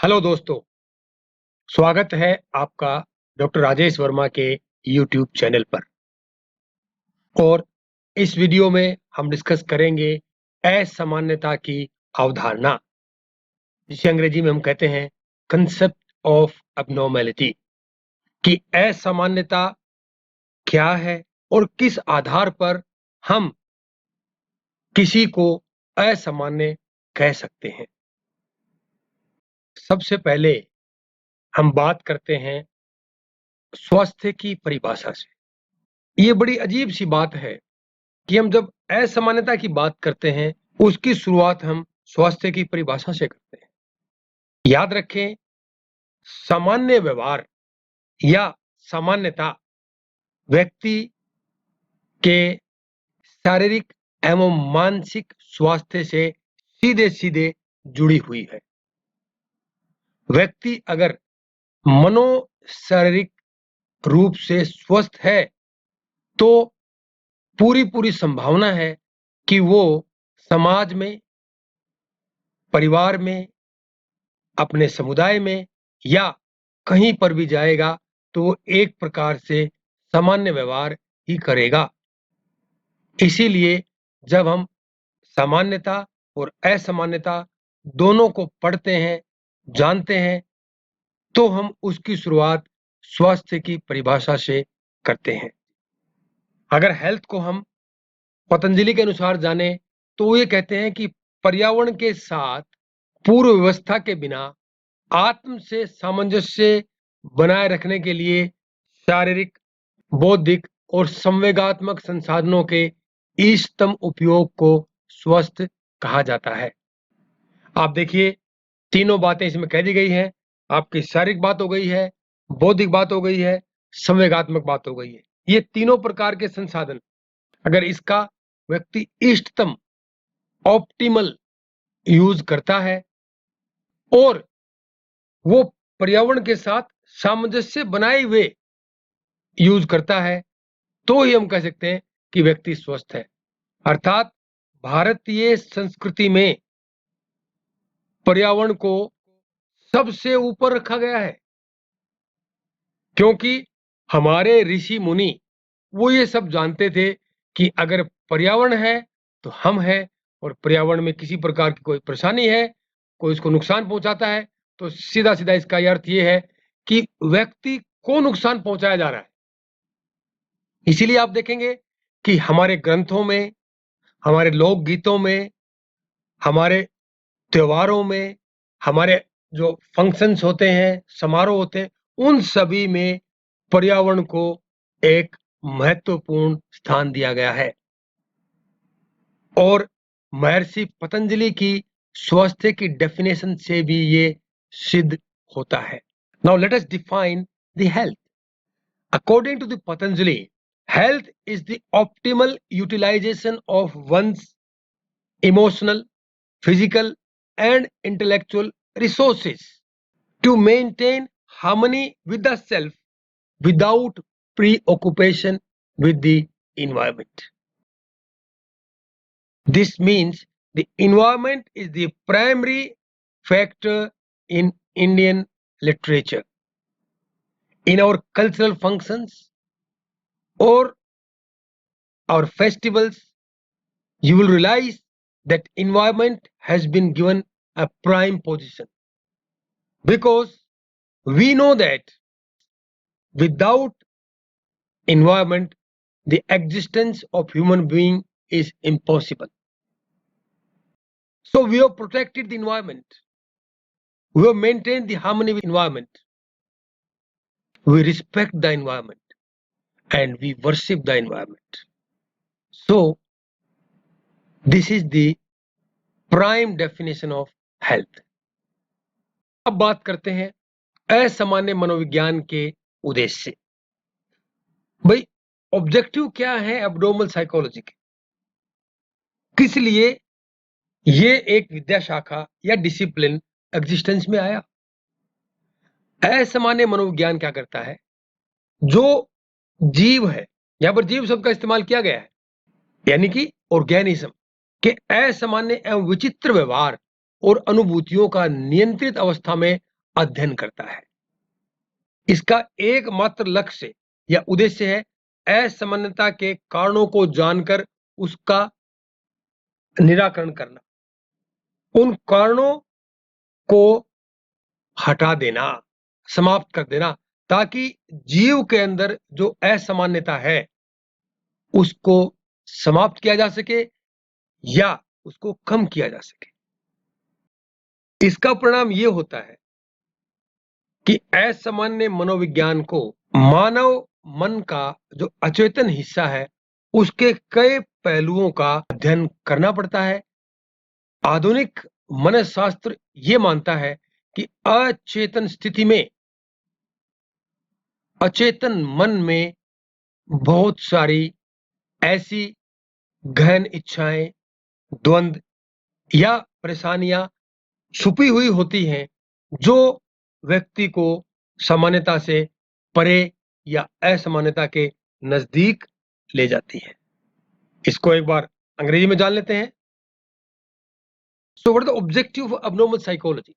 Hello दोस्तों, स्वागत है आपका डॉक्टर राजेश वर्मा के यूट्यूब चैनल पर। और इस वीडियो में हम डिस्कस करेंगे असामान्यता की अवधारणा, जिसे अंग्रेजी में हम कहते हैं कंसेप्ट ऑफ एबनॉर्मेलिटी। कि असामान्यता क्या है और किस आधार पर हम किसी को असामान्य कह सकते हैं। सबसे पहले हम बात करते हैं स्वास्थ्य की परिभाषा से। ये बड़ी अजीब सी बात है कि हम जब असामान्यता की बात करते हैं, उसकी शुरुआत हम स्वास्थ्य की परिभाषा से करते हैं। याद रखें, सामान्य व्यवहार या सामान्यता व्यक्ति के शारीरिक एवं मानसिक स्वास्थ्य से सीधे सीधे जुड़ी हुई है। व्यक्ति अगर मनो शारीरिक रूप से स्वस्थ है तो पूरी संभावना है कि वो समाज में, परिवार में, अपने समुदाय में या कहीं पर भी जाएगा तो वो एक प्रकार से सामान्य व्यवहार ही करेगा। इसीलिए जब हम सामान्यता और असामान्यता दोनों को पढ़ते हैं, जानते हैं, तो हम उसकी शुरुआत स्वास्थ्य की परिभाषा से करते हैं। अगर हेल्थ को हम पतंजलि के अनुसार जाने तो वो ये कहते हैं कि पर्यावरण के साथ पूर्व व्यवस्था के बिना आत्म से सामंजस्य बनाए रखने के लिए शारीरिक, बौद्धिक और संवेगात्मक संसाधनों के इष्टतम उपयोग को स्वस्थ कहा जाता है। आप देखिए, तीनों बातें इसमें कह दी गई हैं। आपकी शारीरिक बात हो गई है, बौद्धिक बात हो गई है, संवेगात्मक बात हो गई है। ये तीनों प्रकार के संसाधन अगर इसका व्यक्ति इष्टतम, ऑप्टिमल यूज करता है और वो पर्यावरण के साथ सामंजस्य बनाए हुए यूज करता है, तो ही हम कह सकते हैं कि व्यक्ति स्वस्थ है। अर्थात भारतीय संस्कृति में पर्यावरण को सबसे ऊपर रखा गया है, क्योंकि हमारे ऋषि मुनि वो ये सब जानते थे कि अगर पर्यावरण है तो हम हैं, और पर्यावरण में किसी प्रकार की कोई परेशानी है, कोई उसको नुकसान पहुंचाता है, तो सीधा सीधा इसका अर्थ ये है कि व्यक्ति को नुकसान पहुंचाया जा रहा है। इसीलिए आप देखेंगे कि हमारे ग्रंथों में, हमारे लोकगीतों में, हमारे त्योहारों में, हमारे जो फंक्शंस होते हैं, समारोह होते हैं, उन सभी में पर्यावरण को एक महत्वपूर्ण स्थान दिया गया है। और महर्षि पतंजलि की स्वास्थ्य की डेफिनेशन से भी ये सिद्ध होता है। Now let us define the health. According to the Patanjali, health is the optimal utilization of one's emotional, physical, and intellectual resources to maintain harmony with the self without preoccupation with the environment. This means the environment is the primary factor in Indian literature, in our cultural functions, or our festivals. You will realize that environment has been given a prime position, because we know that without environment the existence of human being is impossible. So we have protected the environment, we have maintained the harmony with environment, we respect the environment, and we worship the environment. So this is the prime definition of health. अब बात करते हैं असामान्य मनोविज्ञान के उद्देश्य से। भाई, ऑब्जेक्टिव क्या है एब्डोमिनल साइकोलॉजी के, किस लिए ये एक विद्या शाखा या डिसिप्लिन एग्जिस्टेंस में आया। असामान्य मनोविज्ञान क्या करता है, जो जीव है, यहां पर जीव शब्द का इस्तेमाल किया गया है, यानी कि ऑर्गेनिज्म के असामान्य एवं विचित्र व्यवहार और अनुभूतियों का नियंत्रित अवस्था में अध्ययन करता है। इसका एकमात्र लक्ष्य या उद्देश्य है असामान्यता के कारणों को जानकर उसका निराकरण करना, उन कारणों को हटा देना, समाप्त कर देना, ताकि जीव के अंदर जो असामान्यता है उसको समाप्त किया जा सके या उसको कम किया जा सके। इसका परिणाम यह होता है कि असामान्य मनोविज्ञान को मानव मन का जो अचेतन हिस्सा है उसके कई पहलुओं का अध्ययन करना पड़ता है। आधुनिक मनोशास्त्र ये मानता है कि अचेतन स्थिति में अचेतन मन में बहुत सारी ऐसी गहन इच्छाएं, द्वंद या परेशानियां छुपी हुई होती हैं जो व्यक्ति को सामान्यता से परे या असामान्यता के नजदीक ले जाती है। इसको एक बार अंग्रेजी में जान लेते हैं। So what is the objective of abnormal psychology?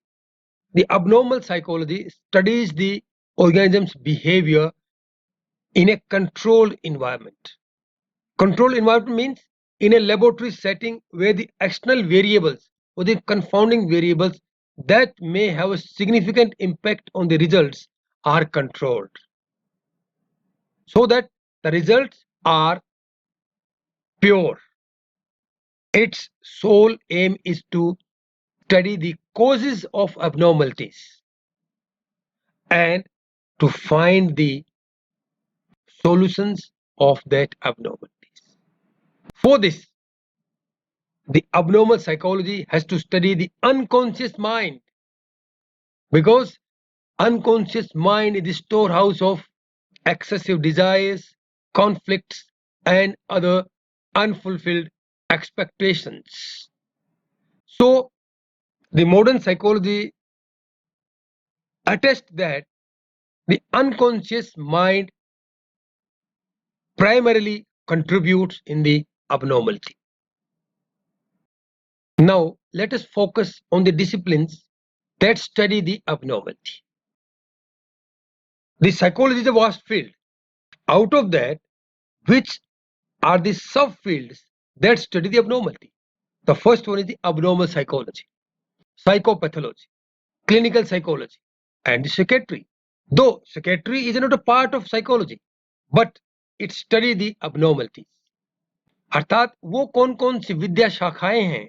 The abnormal psychology studies the organism's behavior in a controlled environment. Controlled environment means in a laboratory setting where the external variables or the confounding variables that may have a significant impact on the results are controlled, so that the results are pure. Its sole aim is to study the causes of abnormalities and to find the solutions of that abnormalities. For this, the abnormal psychology has to study the unconscious mind, because unconscious mind is the storehouse of excessive desires, conflicts, and other unfulfilled expectations. So, the modern psychology attests that the unconscious mind primarily contributes in the abnormality. Now, let us focus on the disciplines that study the abnormality. The psychology is a vast field. Out of that, which are the subfields that study the abnormality? The first one is the abnormal psychology, psychopathology, clinical psychology, and the psychiatry. Though psychiatry is not a part of psychology, but it studies the abnormalities. अर्थात वो कौन कौन सी विद्या शाखाएं हैं,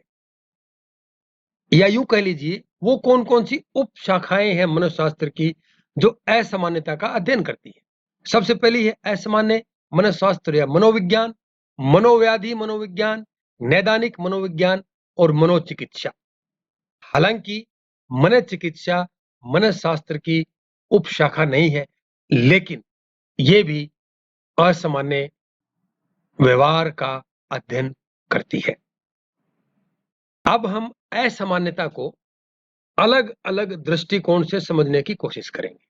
या यूं कह लीजिए वो कौन कौन सी उप शाखाएं हैं मनोशास्त्र की जो असामान्यता का अध्ययन करती है। सबसे पहली है असामान्य मनोशास्त्र या मनोविज्ञान, मनोव्याधि मनोविज्ञान, नैदानिक मनोविज्ञान और मनोचिकित्सा। हालांकि मनोचिकित्सा मनोशास्त्र की उपशाखा नहीं है, लेकिन ये भी असामान्य व्यवहार का अध्ययन करती है। अब हम असामान्यता को अलग अलग दृष्टिकोण से समझने की कोशिश करेंगे।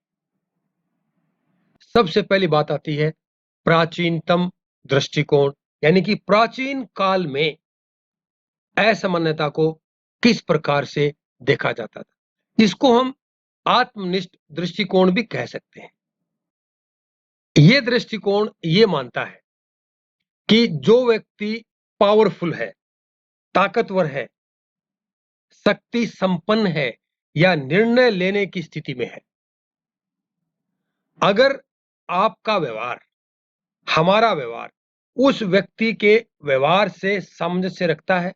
सबसे पहली बात आती है प्राचीनतम दृष्टिकोण, यानी कि प्राचीन काल में असामान्यता को किस प्रकार से देखा जाता था। इसको हम आत्मनिष्ठ दृष्टिकोण भी कह सकते हैं। यह दृष्टिकोण ये मानता है कि जो व्यक्ति पावरफुल है, ताकतवर है, शक्ति संपन्न है या निर्णय लेने की स्थिति में है, अगर आपका व्यवहार, हमारा व्यवहार उस व्यक्ति के व्यवहार से सामंजस्य रखता है,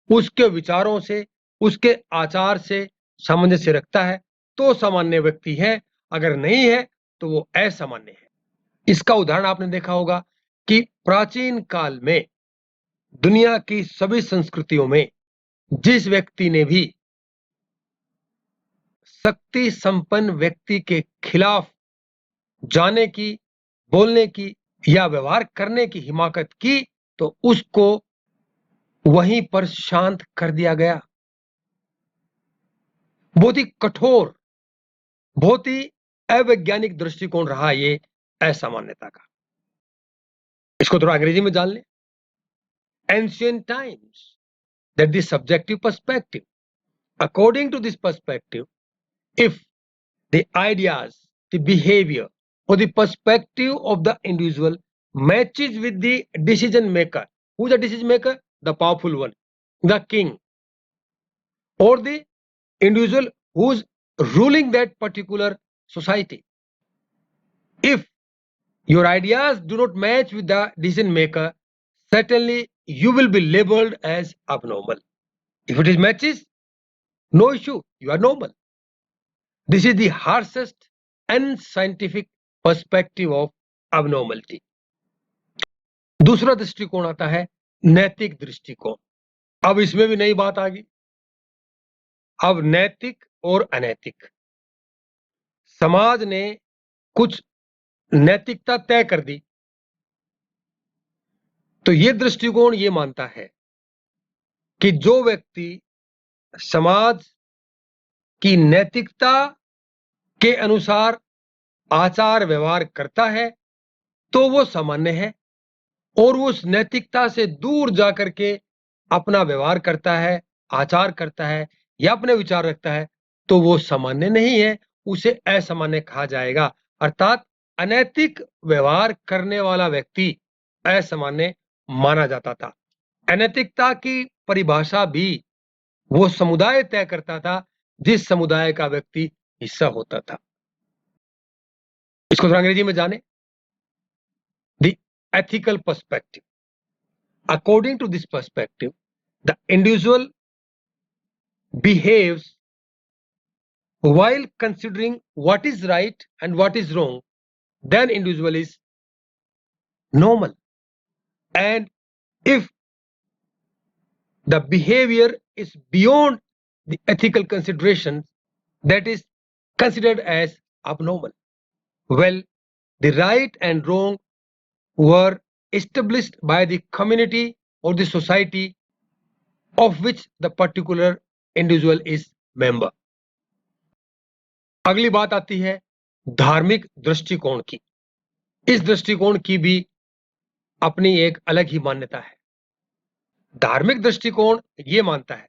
उसके विचारों से, उसके आचार से सामंजस्य रखता है, तो सामान्य व्यक्ति है। अगर नहीं है तो वो असामान्य है। इसका उदाहरण आपने देखा होगा कि प्राचीन काल में दुनिया की सभी संस्कृतियों में जिस व्यक्ति ने भी शक्ति संपन्न व्यक्ति के खिलाफ जाने की, बोलने की या व्यवहार करने की हिमाकत की तो उसको वहीं पर शांत कर दिया गया। बहुत ही कठोर, बहुत ही अवैज्ञानिक दृष्टिकोण रहा ये असामान्यता का। इसको थोड़ा अंग्रेजी में जान लें। Ancient times, that the subjective perspective. According to this perspective, if the ideas, the behavior, or the perspective of the individual matches with the decision maker. Who is the decision maker? The powerful one, the king, or the individual who's ruling that particular society. If your ideas do not match with the decision maker, certainly you will be labeled as abnormal. If it is matches, no issue, you are normal. This is the harshest unscientific perspective of abnormality. दूसरा दृष्टिकोण आता है नैतिक दृष्टिकोण. अब इसमें भी नई बात आ गई. अब नैतिक और अनैतिक, समाज ने कुछ नैतिकता तय कर दी, तो ये दृष्टिकोण ये मानता है कि जो व्यक्ति समाज की नैतिकता के अनुसार आचार व्यवहार करता है तो वो सामान्य है, और वो उस नैतिकता से दूर जाकर के अपना व्यवहार करता है, आचार करता है या अपने विचार रखता है तो वो सामान्य नहीं है, उसे असामान्य कहा जाएगा. अर्थात अनैतिक व्यवहार करने वाला व्यक्ति असामान्य माना जाता था. अनैतिकता की परिभाषा भी वो समुदाय तय करता था जिस समुदाय का व्यक्ति हिस्सा होता था. इसको थोड़ा अंग्रेजी में जाने. The ethical perspective. According to this perspective, the individual behaves while considering what is right and what is wrong, then individual is normal. And if the behavior is beyond the ethical considerations, that is considered as abnormal. Well, the right and wrong were established by the community or the society of which the particular individual is member. अगली बात आती है धार्मिक दृष्टिकोण की. इस दृष्टिकोण की भी अपनी एक अलग ही मान्यता है. धार्मिक दृष्टिकोण ये मानता है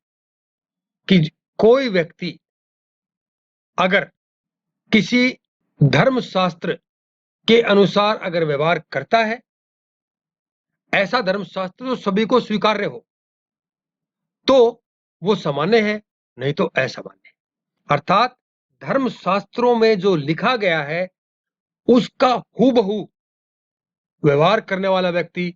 कि कोई व्यक्ति अगर किसी धर्मशास्त्र के अनुसार अगर व्यवहार करता है, ऐसा धर्मशास्त्र जो सभी को स्वीकार्य हो, तो वो सामान्य है, नहीं तो असामान्य है. अर्थात धर्मशास्त्रों में जो लिखा गया है उसका हूबहू व्यवहार करने वाला व्यक्ति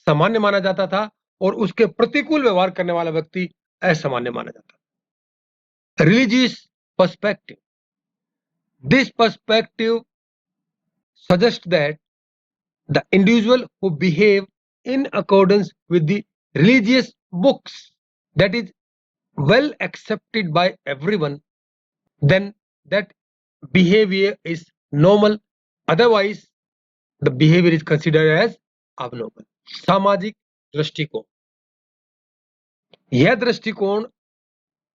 सामान्य माना जाता था और उसके प्रतिकूल व्यवहार करने वाला व्यक्ति असामान्य माना जाता था. Religious perspective. This perspective suggests that the individual who behave in accordance with the religious books that is well accepted by everyone, then that behavior is normal, otherwise the behavior is considered as abnormal. सामाजिक दृष्टिकोण. यह दृष्टिकोण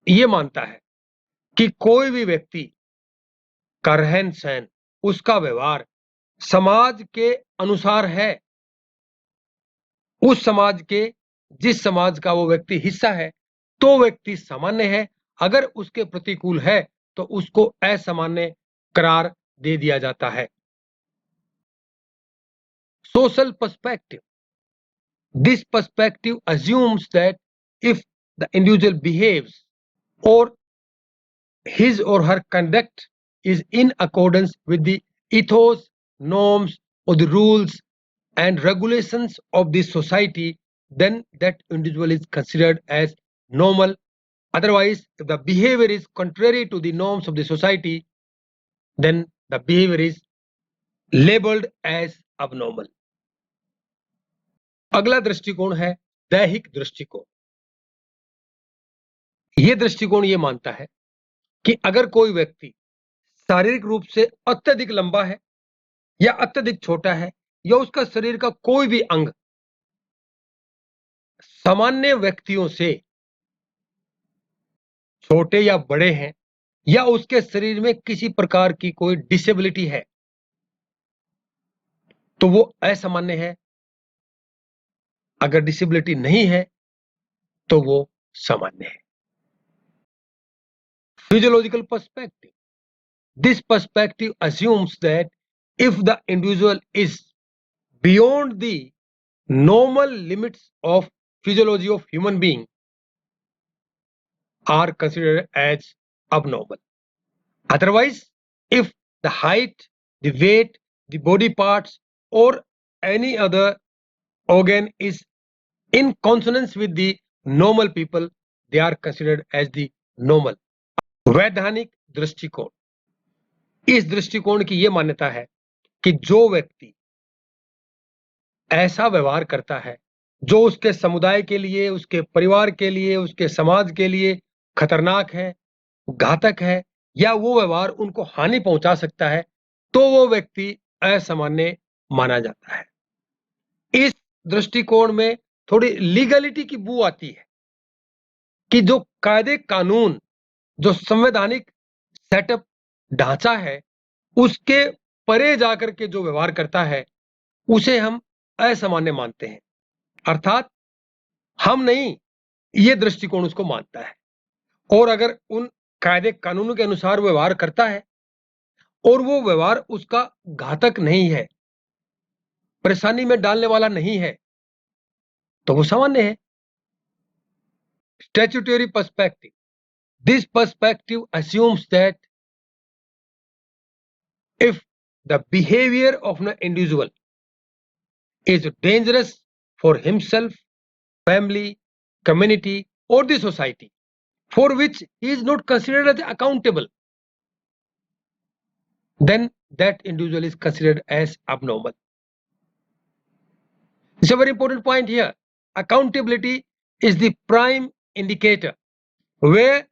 ये मानता है कि कोई भी व्यक्ति का रहन सहन, उसका व्यवहार समाज के अनुसार है, उस समाज के जिस समाज का वो व्यक्ति हिस्सा है तो व्यक्ति सामान्य है, अगर उसके प्रतिकूल है तो उसको असामान्य करार दे दिया जाता है. Social perspective. This perspective assumes that if the individual behaves or his or her conduct is in accordance with the ethos, norms or the rules and regulations of the society, then that individual is considered as normal. Otherwise, if the behavior is contrary to the norms of the society, then the behavior is labeled as abnormal. अगला दृष्टिकोण है दैहिक दृष्टिकोण. यह दृष्टिकोण यह मानता है कि अगर कोई व्यक्ति शारीरिक रूप से अत्यधिक लंबा है या अत्यधिक छोटा है या उसका शरीर का कोई भी अंग सामान्य व्यक्तियों से छोटे या बड़े हैं या उसके शरीर में किसी प्रकार की कोई डिसेबिलिटी है तो वो असामान्य है, अगर डिसेबिलिटी नहीं है तो वो सामान्य है. Physiological perspective. This perspective assumes that if the individual is beyond the normal limits of physiology of human being are considered as abnormal. Otherwise, if the height, the weight, the body parts, or any other organ is in consonance with the normal people, they are considered as the normal. वैधानिक दृष्टिकोण, इस दृष्टिकोण की यह मान्यता है कि जो व्यक्ति ऐसा व्यवहार करता है जो उसके समुदाय के लिए, उसके परिवार के लिए, उसके समाज के लिए खतरनाक है, घातक है, या वो व्यवहार उनको हानि पहुंचा सकता है, तो वो व्यक्ति असामान्य माना जाता है। इस दृष्टिकोण में थोड़ी लीगलिटी की बू आती है कि जो कायदे कानून, जो संवैधानिक सेटअप ढांचा है, उसके परे जाकर के जो व्यवहार करता है उसे हम असामान्य मानते हैं। अर्थात हम नहीं, ये दृष्टिकोण उसको मानता है। और अगर उन कायदे कानूनों के अनुसार व्यवहार करता है और वो व्यवहार उसका घातक नहीं है, परेशानी में डालने वाला नहीं है, तो वो सामान्य है। Statutory perspective, this perspective assumes that if the behavior of an individual is dangerous for himself, family, community, or the society, for which he is not considered as accountable, then that individual is considered as abnormal. It's a very important point here. Accountability is the prime indicator where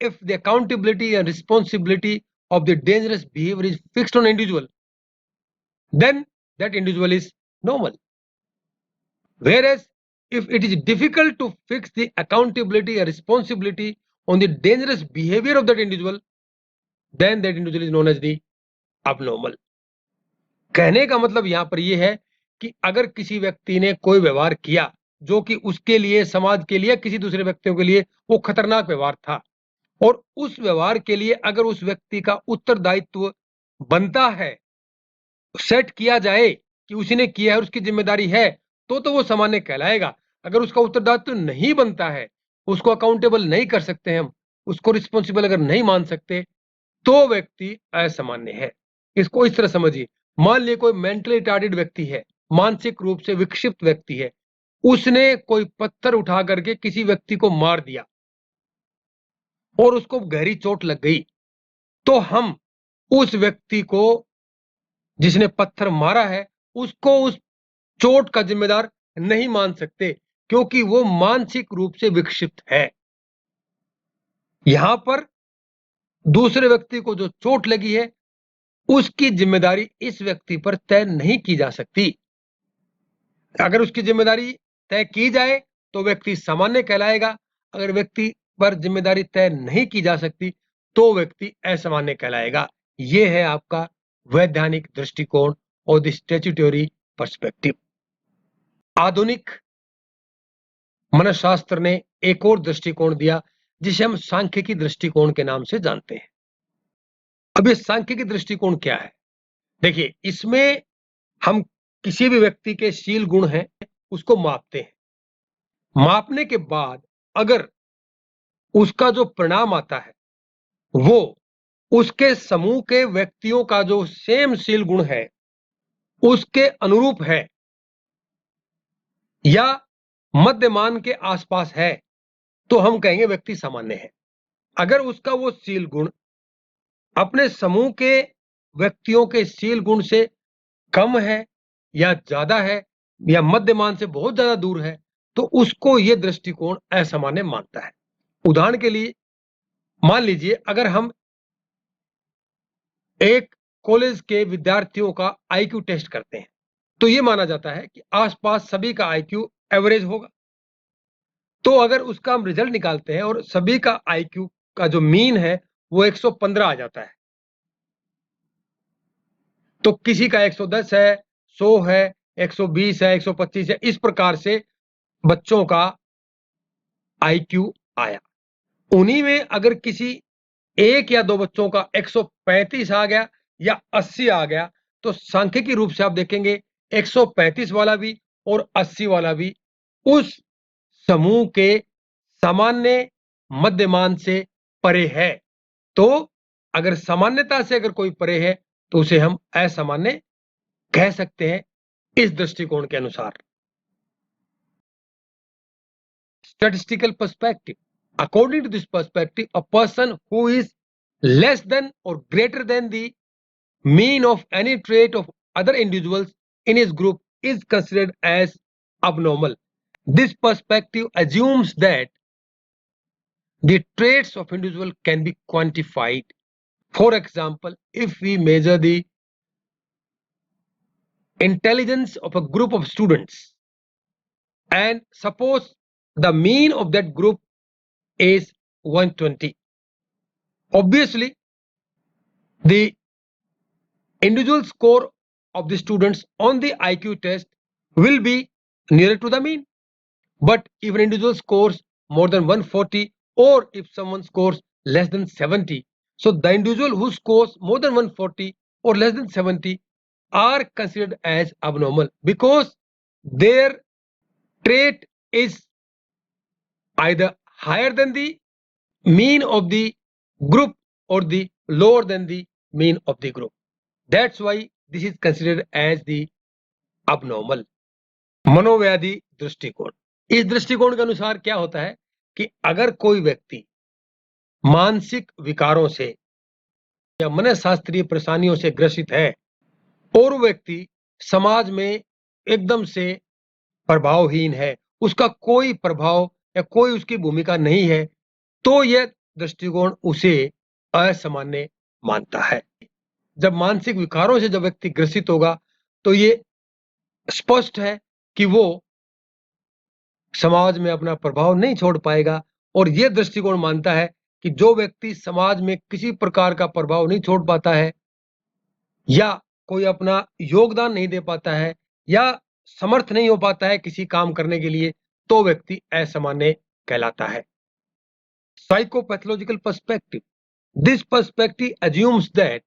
if the accountability and responsibility of the dangerous behavior is fixed on individual, then that individual is normal. Whereas if it is difficult to fix the accountability and responsibility on the dangerous behavior of that individual, then that individual is known as the abnormal. कहने का मतलब यहां पर यह है कि अगर किसी व्यक्ति ने कोई व्यवहार किया जो कि उसके लिए, समाज के लिए, किसी दूसरे व्यक्तियों के लिए वो खतरनाक व्यवहार था, और उस व्यवहार के लिए अगर उस व्यक्ति का उत्तरदायित्व बनता है, सेट किया जाए कि उसने किया है, उसकी जिम्मेदारी है, तो वो सामान्य कहलाएगा। अगर उसका उत्तरदायित्व नहीं बनता है, उसको अकाउंटेबल नहीं कर सकते हम, उसको रिस्पॉन्सिबल अगर नहीं मान सकते, तो व्यक्ति असामान्य है। इसको इस तरह समझिए, मान लीजिए कोई मेंटली रिटार्डेड व्यक्ति है, मानसिक रूप से विक्षिप्त व्यक्ति है, उसने कोई पत्थर उठा करके किसी व्यक्ति को मार दिया और उसको गहरी चोट लग गई, तो हम उस व्यक्ति को जिसने पत्थर मारा है उसको उस चोट का जिम्मेदार नहीं मान सकते, क्योंकि वो मानसिक रूप से विक्षिप्त है। यहां पर दूसरे व्यक्ति को जो चोट लगी है उसकी जिम्मेदारी इस व्यक्ति पर तय नहीं की जा सकती। अगर उसकी जिम्मेदारी तय की जाए तो व्यक्ति सामान्य कहलाएगा, अगर व्यक्ति पर जिम्मेदारी तय नहीं की जा सकती तो व्यक्ति असामान्य कहलाएगा। यह है आपका वैधानिक दृष्टिकोण और द स्टैट्यूटरी पर्सपेक्टिव। आधुनिक मनोशास्त्र ने एक और दृष्टिकोण दिया जिसे हम सांख्यिकी दृष्टिकोण के नाम से जानते हैं। अब ये सांख्यिकी दृष्टिकोण क्या है? देखिए, इसमें हम किसी भी व्यक्ति के शील गुण हैं उसको मापते हैं। मापने के बाद अगर उसका जो परिणाम आता है वो उसके समूह के व्यक्तियों का जो सेम शील गुण है उसके अनुरूप है या मध्यमान के आसपास है, तो हम कहेंगे व्यक्ति सामान्य है। अगर उसका वो शील गुण अपने समूह के व्यक्तियों के शील गुण से कम है या ज्यादा है या मध्यमान से बहुत ज्यादा दूर है, तो उसको यह दृष्टिकोण असामान्य मानता है। उदाहरण के लिए मान लीजिए अगर हम एक कॉलेज के विद्यार्थियों का आईक्यू टेस्ट करते हैं, तो यह माना जाता है कि आसपास सभी का आईक्यू एवरेज होगा। तो अगर उसका हम रिजल्ट निकालते हैं और सभी का आईक्यू का जो मीन है वो 115 आ जाता है, तो किसी का 110 है, 100 है, 120 है, 125 है, इस प्रकार से बच्चों का आईक्यू आया। उन्हीं में अगर किसी एक या दो बच्चों का 135 आ गया या 80 आ गया, तो सांख्यिकी रूप से आप देखेंगे 135 वाला भी और 80 वाला भी उस समूह के सामान्य मध्यमान से परे है। तो अगर सामान्यता से अगर कोई परे है तो उसे हम असामान्य कह सकते हैं इस दृष्टिकोण के अनुसार। Statistical perspective. According to this perspective, a person who is less than or greater than the mean of any trait of other individuals in his group is considered as abnormal. This perspective assumes that the traits of individual can be quantified. For example, if we measure the intelligence of a group of students and suppose the mean of that group is 120, obviously the individual score of the students on the IQ test will be nearer to the mean. But if an individual scores more than 140 or if someone scores less than 70, so the individual who scores more than 140 or less than 70 are considered as abnormal because their trait is either higher than the mean of the group or the lower than the mean of the group. That's why this is considered as the abnormal. मनोव्याधि दृष्टिकोण। इस दृष्टिकोण के अनुसार क्या होता है कि अगर कोई व्यक्ति मानसिक विकारों से या मनोशास्त्रीय परेशानियों से ग्रसित है और व्यक्ति समाज में एकदम से प्रभावहीन है, उसका कोई प्रभाव या कोई उसकी भूमिका नहीं है, तो यह दृष्टिकोण उसे असामान्य मानता है। जब मानसिक विकारों से जब व्यक्ति ग्रसित होगा तो ये स्पष्ट है कि वो समाज में अपना प्रभाव नहीं छोड़ पाएगा और यह दृष्टिकोण मानता है कि जो व्यक्ति समाज में किसी प्रकार का प्रभाव नहीं छोड़ पाता है या कोई अपना योगदान नहीं दे पाता है या समर्थ नहीं हो पाता है किसी काम करने के लिए, तो व्यक्ति असामान्य कहलाता है। Psychopathological perspective. This perspective assumes that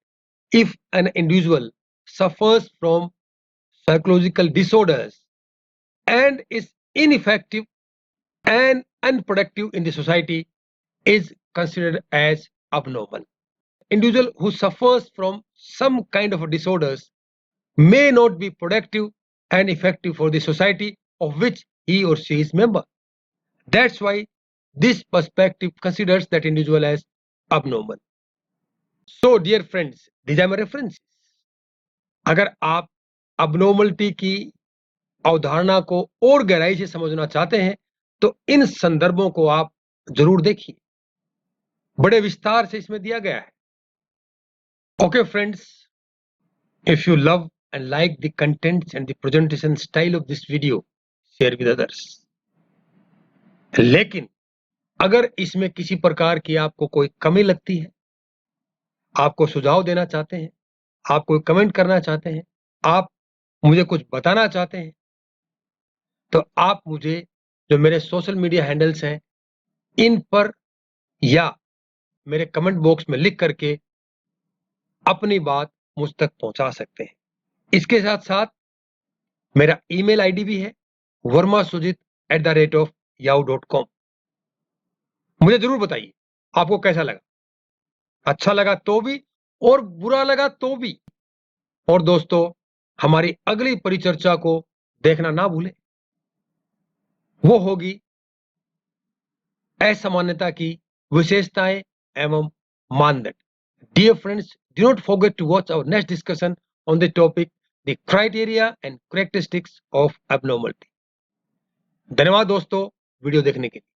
if an individual suffers from psychological disorders and is ineffective and unproductive in the society is considered as abnormal. Individual who suffers from some kind of disorders may not be productive and effective for the society of which he or she is member. That's why this perspective considers that individual as abnormal. So dear friends, these are my references. अगर आप abnormality की अवधारणा को और गहराई से समझना चाहते हैं तो इन संदर्भों को आप जरूर देखिए, बड़े विस्तार से इसमें दिया गया है। Okay friends, if you love and like the contents and the presentation style of this video, share with others. लेकिन अगर इसमें किसी प्रकार की आपको कोई कमी लगती है, आपको सुझाव देना चाहते हैं, आप कोई कमेंट करना चाहते हैं, आप मुझे कुछ बताना चाहते हैं, तो आप मुझे जो मेरे सोशल मीडिया हैंडल्स हैं इन पर या मेरे कमेंट बॉक्स में लिख करके अपनी बात मुझ तक पहुंचा सकते हैं। इसके साथ साथ मेरा ईमेल आईडी भी है vermasujit@yahoo.com। मुझे जरूर बताइए आपको कैसा लगा, अच्छा लगा तो भी और बुरा लगा तो भी। और दोस्तों, हमारी अगली परिचर्चा को देखना ना भूलें, वो होगी असामान्यता की विशेषताएं एवं मानदंड। Dear friends, do not forget to watch our next discussion on the topic the criteria and characteristics of abnormality. धन्यवाद दोस्तों वीडियो देखने के लिए।